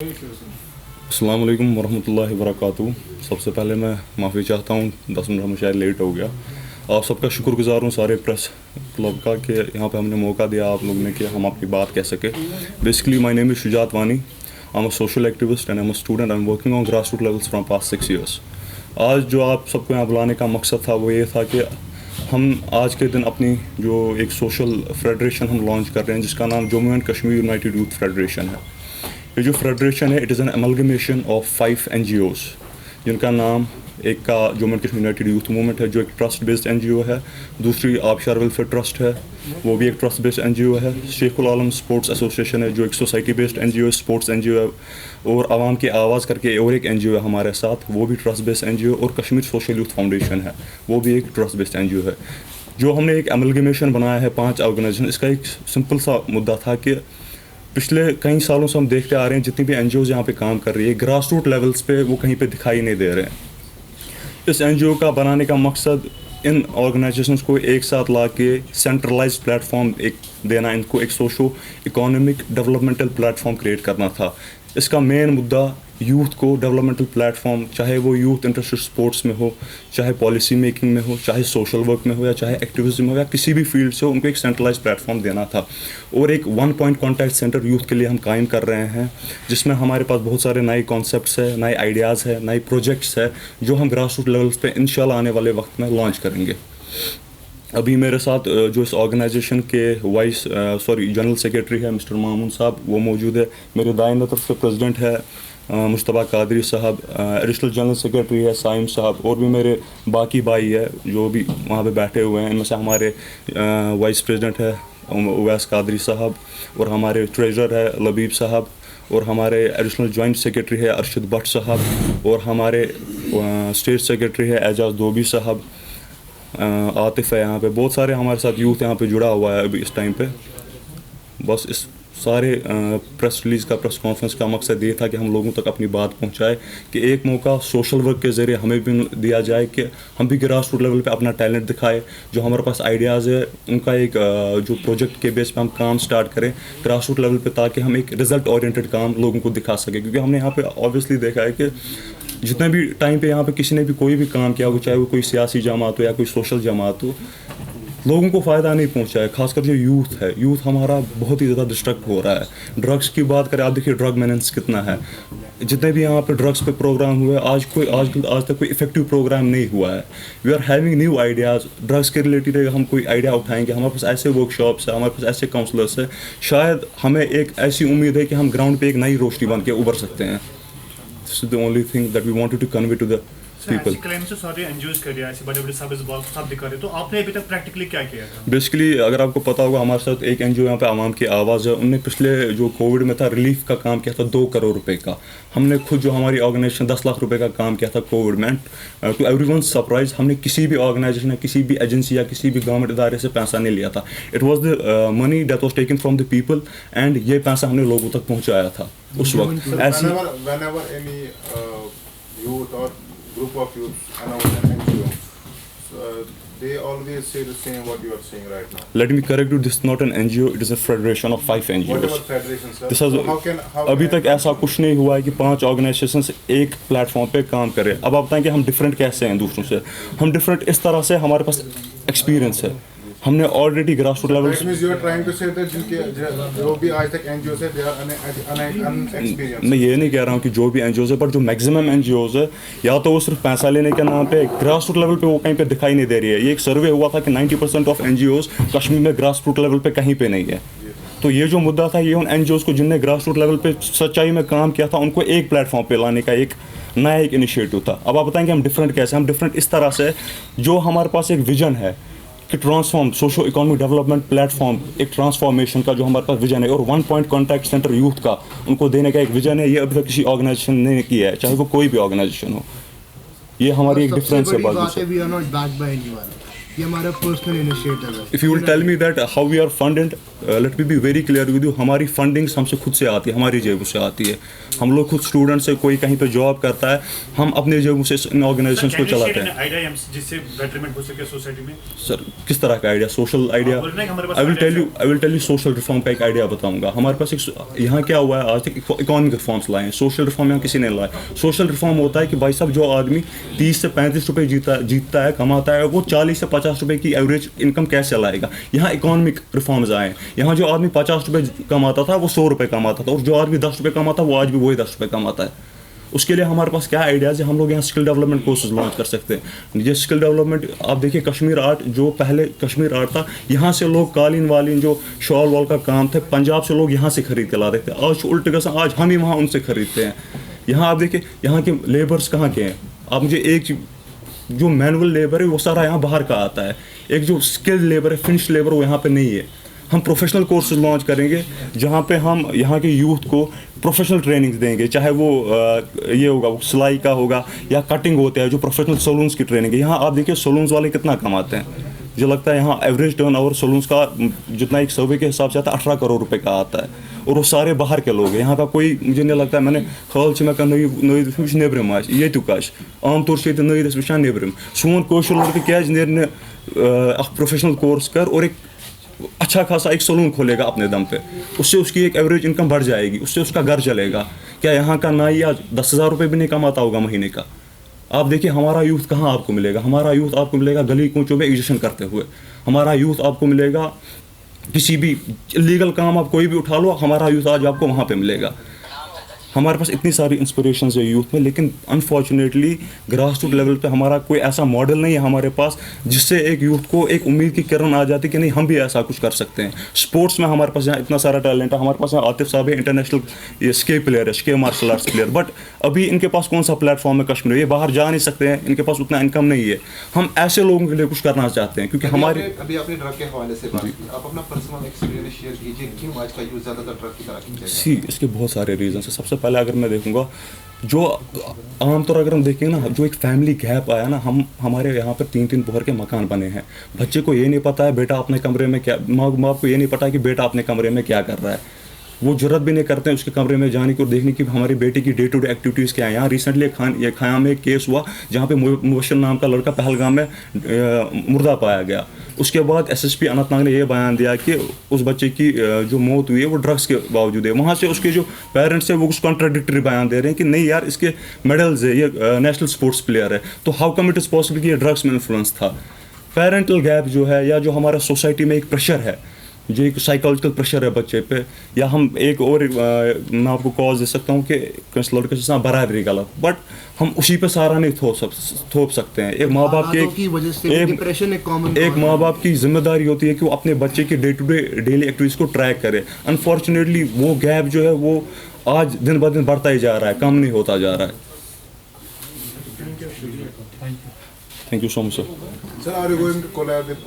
अस्सलाम वालेकुम वरहमतुल्लाहि वबरकातुहू। सबसे पहले मैं माफ़ी चाहता हूँ 10 मिनट में शायद लेट हो गया। आप सबका शुक्रगुजार हूँ सारे प्रेस क्लब का कि यहाँ पे हमने मौका दिया आप लोगों ने कि हम अपनी बात कह सके। Basically my name is Shujaat Wani, I am a social activist and I am a student, I am working on grass root levels from past 6 years। आज जो आप सबको यहाँ बुलाने का मकसद था वो ये था कि हम आज के दिन अपनी जो एक सोशल फेडरेशन हम लॉन्च कर रहे हैं जिसका नाम Jammu and Kashmir United youth federation है। ये जो फेडरेशन है it is an amalgamation of 5 NGOs जिनका नाम एक का Jammu and Kashmir United youth movement है जो एक ट्रस्ट बेस्ड NGO है, दूसरी आबशार वेलफेयर ट्रस्ट है वो भी एक ट्रस्ट बेस्ड NGO है, शेखुल आलम स्पोर्ट्स एसोसिएशन है जो एक सोसाइटी बेस्ड NGO है, स्पोर्ट्स NGO है, और आवाम की आवाज़ करके और एक NGO है हमारे साथ वो भी ट्रस्ट बेस्ड NGO, और कश्मीर सोशल यूथ फाउंडेशन है वो भी एक ट्रस्ट बेस्ड NGO है। जो हमने एक अमलगमेशन बनाया है 5 ऑर्गेनाइजेशन, इसका एक सिंपल सा मुद्दा था कि पिछले कई सालों से हम देखते आ रहे हैं जितनी भी NGOs यहाँ पे काम कर रही है ग्रास रूट लेवल्स पे वो कहीं पे दिखाई नहीं दे रहे हैं। इस NGO का बनाने का मकसद इन ऑर्गेनाइजेशंस को एक साथ ला के सेंट्रलाइज्ड प्लेटफॉर्म एक देना, इनको एक socio economic developmental platform create करना था। इसका मेन मुद्दा यूथ को डेवलपमेंटल प्लेटफॉर्म, चाहे वो यूथ इंटरेस्टेड स्पोर्ट्स में हो, चाहे पॉलिसी मेकिंग में हो, चाहे सोशल वर्क में हो, या चाहे एक्टिविज्म में हो, या किसी भी फील्ड से हो, उनको एक सेंट्रलाइज्ड प्लेटफॉर्म देना था। और एक 1 पॉइंट कॉन्टैक्ट सेंटर यूथ के लिए हम कायम कर रहे हैं जिसमें हमारे पास बहुत सारे नए कॉन्सेप्ट्स है, नए आइडियाज़ है, नए प्रोजेक्ट्स है जो हम ग्रास रूट लेवल्स पे इंशाल्लाह आने वाले वक्त में लॉन्च करेंगे। अभी मेरे साथ जो इस ऑर्गेनाइजेशन के जनरल सेक्रेटरी है मिस्टर मामून साहब वो मौजूद है, मेरे दाएं तरफ से प्रेसिडेंट है मुश्तबा कादरी साहब, एडिशनल जनरल सेक्रेटरी है साइम साहब, और भी मेरे बाकी भाई है जो भी वहाँ पे बैठे हुए हैं। इनमें से हमारे वाइस प्रेसिडेंट है उवैस कादरी साहब, और हमारे ट्रेजरर है लबीब साहब, और हमारे एडिशनल जॉइंट सेक्रेटरी है अरशद भट्ट साहब, और हमारे स्टेट सेक्रेटरी है एजाज दोबी साहब, आतिफ है। यहाँ पे बहुत सारे हमारे साथ यूथ यहाँ पे जुड़ा हुआ है अभी इस टाइम पे। बस इस सारे प्रेस रिलीज़ का, प्रेस कॉन्फ्रेंस का मकसद ये था कि हम लोगों तक अपनी बात पहुँचाए कि एक मौका सोशल वर्क के ज़रिए हमें भी दिया जाए कि हम भी ग्रास रूट लेवल पे अपना टैलेंट दिखाए, जो हमारे पास आइडियाज़ है उनका एक जो प्रोजेक्ट के बेस पे हम काम स्टार्ट करें ग्रास रूट लेवल पे, ताकि हम एक रिज़ल्ट ओरिएंटेड काम लोगों को दिखा सकें। क्योंकि हमने यहाँ पे ऑब्वियसली देखा है कि जितने भी टाइम पे यहाँ पे किसी ने भी कोई भी काम किया हो, चाहे वो कोई सियासी जमात हो या कोई सोशल जमात हो, लोगों को फ़ायदा नहीं पहुंचा है। खासकर जो यूथ है, यूथ हमारा बहुत ही ज़्यादा डिस्ट्रैक्ट हो रहा है। ड्रग्स की बात करें, आप देखिए ड्रग मेनेंस कितना है, जितने भी यहाँ पे ड्रग्स पे प्रोग्राम हुए आज तक कोई इफेक्टिव प्रोग्राम नहीं हुआ है। We are having new ideas drugs के रिलेटेड। हम कोई आइडिया उठाएंगे, हमारे पास ऐसे वर्कशॉप्स है, हमारे पास ऐसे काउंसलर्स है, शायद हमें एक ऐसी उम्मीद है कि हम ग्राउंड पे एक नई रोशनी बन के उभर सकते हैं। This is the only thing that we wanted to convey to the people। तो आपने अभी तक प्रैक्टिकली क्या किया था? बेसिकली अगर आपको पता होगा हमारे साथ एक NGO यहाँ पे आवाम की आवाज़ है, उनने पिछले जो कोविड में था रिलीफ का काम किया था 2 करोड़ रुपए का। हमने खुद जो हमारी ऑर्गेनाइजेशन 10 लाख रुपए का काम किया था कोविड में। टू एवरीवन सरप्राइज हमने किसी भी ऑर्गेनाइजेशन या किसी भी एजेंसी या किसी भी गवर्नमेंट इदारे से पैसा नहीं लिया था। It was the money that was taken from the people, and ये पैसा हमने लोगों तक पहुँचाया था उस वक्त। Group of youth announce an NGO, they always say the same what you are saying right now. Let me correct you, this is not an NGO, it is a federation of 5 NGOs. Whatever federation, sir. This is, अभी तक ऐसा कुछ नहीं हुआ है कि 5 organisations एक platform पे काम करें। अब आप बताएं कि हम डिफरेंट कैसे हैं दूसरों से। हम डिफरेंट इस तरह से हमारे पास एक्सपीरियंस है, हमने already grass root level. That means you are trying to say that जो भी आज तक NGOs है they are unexperienced। मैं ये नहीं कह रहा हूँ कि जो भी NGOs है, पर जो मैक्सिमम NGOs है या तो वो सिर्फ पैसा लेने के नाम पे ग्रास रूट लेवल पे वो कहीं पे दिखाई नहीं दे रही है। ये एक सर्वे हुआ था कि 90% ऑफ NGOs कश्मीर में ग्रास रूट लेवल पे कहीं पे नहीं है। तो ये जो मुद्दा था ये उन NGOs को जिनने ग्रास रूट लेवल पे सच्चाई में काम किया था उनको एक प्लेटफॉर्म पे लाने का एक नया एक इनिशिएटिव था। अब आप बताएंगे हम डिफरेंट कैसे? हम डिफरेंट इस तरह से जो हमारे पास एक विजन है कि transform socio economic development platform, एक ट्रांसफॉर्मेशन का जो हमारे पास विजन है, और 1 पॉइंट कॉन्टैक्ट सेंटर यूथ का उनको देने का एक विजन है। ये अभी तक किसी ऑर्गेनाइजेशन ने किया है, चाहे वो कोई भी ऑर्गेनाइजेशन हो। ये हमारी एक डिफरेंस है। یہ ہمارا پرسنل انیشیٹو ہے. If you will tell me that how we are funded, let me be very clear with you, ہماری فنڈنگس ہم سے خود سے آتی ہے, ہماری جیبوں سے آتی ہے. ہم لوگ خود اسٹوڈنٹ سے کوئی کہیں پہ جاب کرتا ہے, ہم اپنے جیبوں سے ان آرگنائزیشنس کو چلاتے ہیں. آئیڈیا جس سے بیٹرمنٹ ہو سکے سوسائٹی میں. سر کس طرح کا idea? Social idea. I will tell you social reform کا ایک آئیڈیا بتاؤں گا. ہمارے پاس ایک یہاں کیا ہوا ہے آج تک, اکانومک ریفارمس لائے ہیں. سوشل ریفارم یہاں کسی نے لائے. سوشل ریفارم ہوتا ہے کہ بھائی صاحب جو آدمی 30 سے 35 روپے جیتتا ہے, کماتا ہے, وہ 40 سے 50 روپے کی ایوریج انکم کیسے لائے گا. یہاں اکانومک ریفارمز آئے ہیں. یہاں جو آدمی 50 روپے کماتا تھا وہ 100 روپے کماتا تھا, اور جو آدمی 10 روپے کماتا وہ آج بھی وہی 10 روپے کماتا ہے. اس کے لیے ہمارے پاس کیا آئیڈیاز ہے؟ ہم لوگ یہاں اسکل ڈیولپمنٹ کورسز لانچ کر سکتے ہیں. یہ اسکل ڈیولپمنٹ آپ دیکھیے, کشمیر آرٹ جو پہلے کشمیر آرٹ تھا, یہاں سے لوگ قالین والین جو شال وال کا کام تھا پنجاب سے لوگ یہاں سے خرید کے لاتے تھے. آج الٹ گژھان, آج ہم ہی وہاں ان سے خریدتے ہیں. یہاں آپ دیکھیں یہاں کے لیبرس کہاں کے ہیں. آپ مجھے ایک جو مینول لیبر ہے وہ سارا یہاں باہر کا آتا ہے. ایک جو اسکلڈ لیبر ہے, فنش لیبر, وہ یہاں پہ نہیں ہے. ہم پروفیشنل کورسز لانچ کریں گے جہاں پہ ہم یہاں کے یوتھ کو پروفیشنل ٹریننگ دیں گے, چاہے وہ یہ ہوگا, وہ سلائی کا ہوگا یا کٹنگ ہوتا ہے, جو پروفیشنل سلونس کی ٹریننگ ہے. یہاں آپ دیکھیے سلونس والے کتنا کماتے ہیں. مجھے لگتا ہے یہاں ایوریج ٹرن اوور سلونس کا جتنا ایک سروے کے حساب سے آتا ہے 18 کروڑ روپے کا آتا ہے, اور وہ سارے باہر کے لوگ ہیں. یہاں کا کوئی مجھے نہیں لگتا ہے, میں نے خیال سے میں نئی نیبرم آج ییٚتیُک آسہِ عام طور سے نئی وٕچھان نیبرم. سون کٲشُر لڑکہٕ کیٛازِ نیرِ نہٕ اکھ پروفیشنل کورس کر اور ایک اچھا خاصا ایک سلون کھولے گا اپنے دم پہ. اس سے اس کی ایک ایوریج انکم بڑھ جائے گی, اس سے اس کا گھر چلے گا. کیا یہاں کا نائی آج 10,000 روپے بھی نہیں کماتا ہوگا مہینے کا؟ آپ دیکھیے ہمارا یوتھ کہاں آپ کو ملے گا. ہمارا یوتھ آپ کو ملے گا گلی کوچوں میں ایگزیشن کرتے ہوئے. ہمارا یوتھ آپ کو ملے گا کسی بھی لیگل کام آپ کوئی بھی اٹھا لو, ہمارا یوتھ آج آپ کو وہاں پہ ملے گا. ہمارے پاس اتنی ساری انسپریشنز ہے یوتھ میں, لیکن انفارچونیٹلی گراس روٹ لیول پہ ہمارا کوئی ایسا ماڈل نہیں ہے ہمارے پاس جس سے ایک یوتھ کو ایک امید کی کرن آ جاتی کہ نہیں ہم بھی ایسا کچھ کر سکتے ہیں. اسپورٹس میں ہمارے پاس یہاں اتنا سارا ٹیلنٹ ہے. ہمارے پاس یہاں عاطف صاحب ہے, انٹرنیشنل یہ اسکے پلیئر ہے, اسکے مارشل آرٹس پلیئر, بٹ ابھی ان کے پاس کون سا پلیٹ فارم ہے کشمیر, یہ باہر جا نہیں سکتے ہیں, ان کے پاس اتنا انکم نہیں ہے. ہم ایسے لوگوں کے لیے کچھ کرنا چاہتے ہیں کیونکہ ہمارے ابھی آپ نے ڈرگ کے حوالے سے بات کی, آپ اپنا پرسنل ایکسپیرینس شیئر کیجیے, کیوں آج کا یوز زیادہ تر ڈرگ کی طرف کھینچا جاتا ہے؟ سی اس کے بہت سارے ریزنس ہیں. سب سے پہلے اگر میں دیکھوں گا جو عام طور اگر ہم دیکھیں نا, جو ایک فیملی گیپ آیا نا, ہمارے یہاں پر 3 پوہر کے مکان بنے ہیں. بچے کو یہ نہیں پتا ہے بیٹا اپنے کمرے میں کیا, ماں باپ کو یہ نہیں پتا ہے کہ بیٹا اپنے کمرے میں کیا کر رہا ہے. وہ جرت بھی نہیں کرتے ہیں اس کے کمرے میں جانے کی اور دیکھنے کی ہماری بیٹی کی ڈے ٹو ڈے ایکٹیویٹیز کیا ہیں. یہاں ریسنٹلی کھیام میں ایک کیس ہوا جہاں پہ مبشر نام کا لڑکا پہلگام میں مردہ پایا گیا. اس کے بعد SSP اننت ناگ نے یہ بیان دیا کہ اس بچے کی جو موت ہوئی ہے وہ ڈرگس کے باوجود ہے. وہاں سے اس کے جو پیرنٹس ہیں وہ کچھ کنٹراڈکٹری بیان دے رہے ہیں کہ نہیں یار اس کے میڈلز ہے, یہ نیشنل اسپورٹس پلیئر ہے, تو how come it is possible کہ یہ ڈرگس میں انفلوئنس تھا. پیرنٹل گیپ جو ہے, یا جو ہمارا سوسائٹی میں ایک پریشر ہے, جو ایک سائیکالوجیکل پریشر ہے بچے پہ, یا ہم ایک اور میں آپ کو کاز دے سکتا ہوں کہ کس لڑکے سے برادری غلط, بٹ ہم اسی پہ سارا نہیں تھوپ سکتے ہیں. ایک ماں باپ ایک ماں باپ کی ذمہ داری ہوتی ہے کہ وہ اپنے بچے کی day to day daily activities کو ٹریک کرے. انفارچونیٹلی وہ گیپ جو ہے وہ آج دن بہ دن بڑھتا ہی جا رہا ہے, کم نہیں ہوتا جا رہا ہے. Thank you so much sir. Sir, are you going to collab with